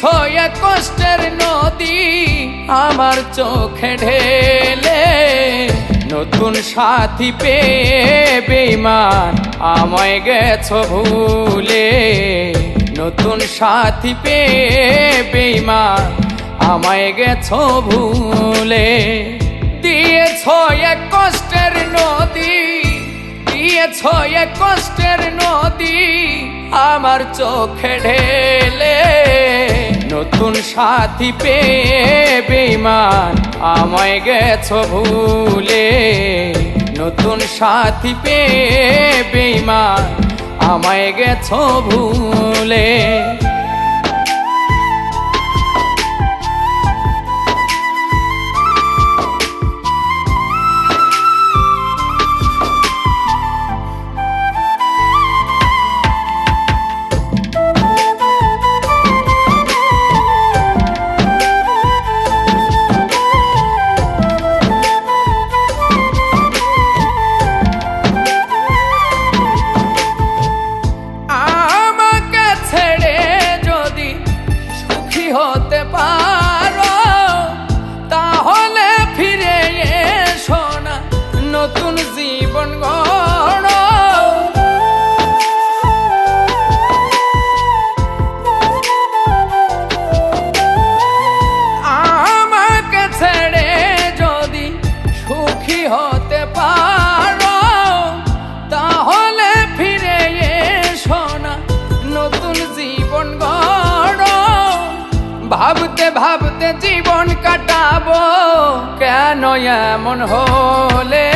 এক কষ্টের নদী আমার চোখে ঢেলে, নতুন সাথী পেয়ে বেঈমান আমায় গেছো ভুলে। নতুন সাথী পেয়ে বেঈমান আমায় গেছো ভুলে। দিয়েছো এক কষ্টের নদী, দিয়েছো এক কষ্টের নদী আমার চোখে ঢেলে, নতুন সাথী পেয়ে বেঈমান আমায় গেছো ভুলে। নতুন সাথী পেয়ে বেঈমান আমায় গেছো ভুলে। হতে পারো তাহলে ফিরে এসো না, নতুন জীবন গড়ো। আমাকে ছেড়ে যদি সুখী হতে পারো তাহলে ফিরে এসো না, নতুন জীবন গড়ো। ভাবতে ভাবতে জীবন কাটাবো কেন এমন হলে,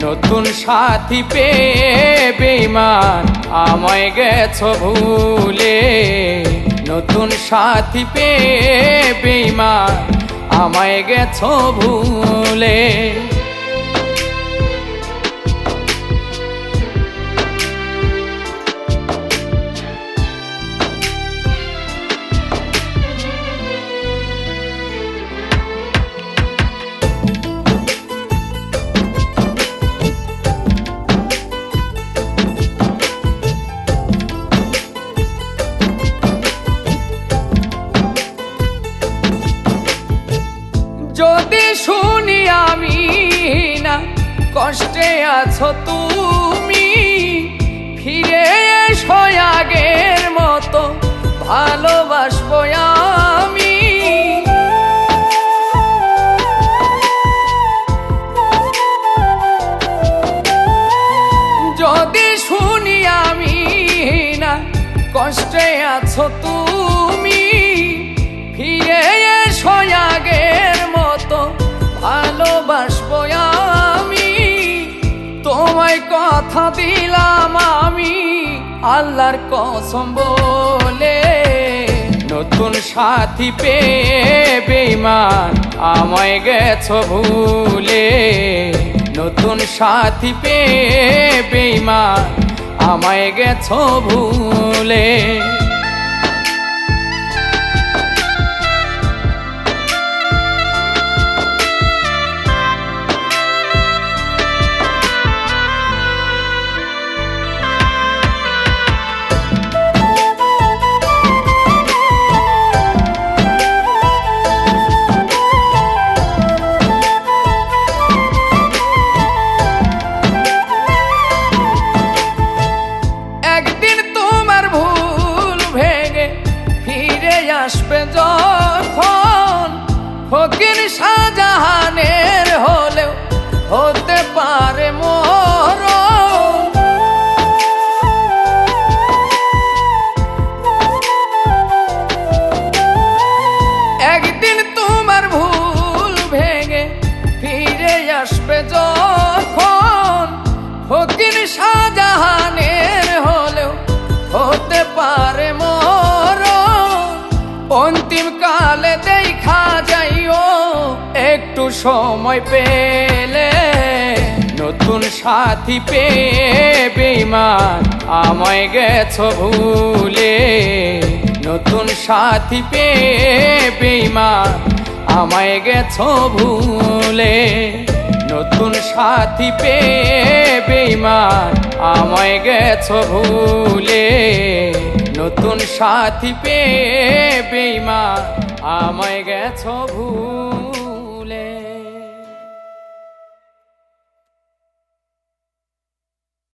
নতুন সাথী পেয়ে বেঈমান আমায় গেছো ভুলে। নতুন সাথী পেয়ে বেঈমান আমায় গেছো ভুলে। যদি শুনি আমি না কষ্টে আছো তুমি, ফিরে এসো আগের মতো ভালোবাসবো আমি। যদি শুনি আমি না কষ্টে আছো তুমি, ফিরে এসো আগের মতো ভালোবাসবো আমি। তোমায় কথা দিলাম আমি আল্লাহর কসম বলে, নতুন সাথী পেয়ে বেঈমান আমায় গেছো ভুলে। নতুন সাথী পেয়ে বেঈমান আমায় গেছো ভুলে। আসবে যখন ফকির শাহজাহানের হলেও হতে পারে মরণ। একদিন তোমার ভুল ভেঙে ফিরে আসবে যখন ফকির শাহজাহানের হলেও হতে পারে মরণ। অন্তিম কালে দেখা যাইও একটু সময় পেলে, নতুন সাথী পেয়ে বেঈমান আমায় গেছো ভুলে। নতুন সাথী পেয়ে বেঈমান আমায় গেছো ভুলে। নতুন সাথী পেয়ে বেঈমান আমায় গেছো ভুলে। নতুন সাথী পেয়ে বেইমা আমায় গেছো ভুল।